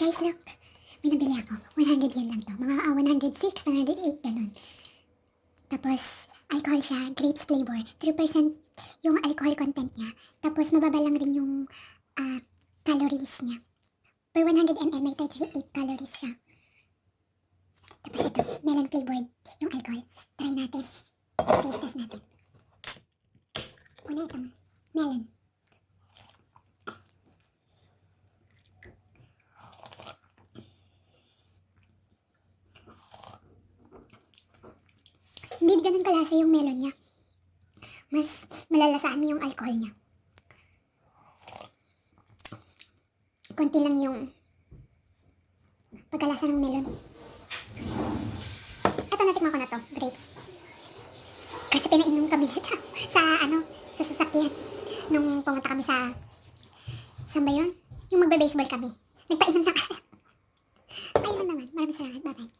Guys, look. May nabili ako. 100 yen lang to. Mga 106, 108, ganun. Tapos, alcohol siya. Grapes flavor. 3% yung alcohol content niya. Tapos, mababa lang rin yung calories niya. Per 100 ml, may 38 calories siya. Tapos ito, melon flavored yung alcohol. Try natin. Taste test natin. Una itong melon. Hindi ganun kalasa yung melon niya. Mas malalasaan mo yung alcohol niya. Konti lang yung pagkalasa ng melon. Ito, natikman ko na to, grapes. Kasi pinainom kami dito sa sasakyan. Nung pumunta kami sa, saan ba yun? Yung magbe-baseball kami. Nagpainom na. Painom naman. Maraming salamat. Bye-bye.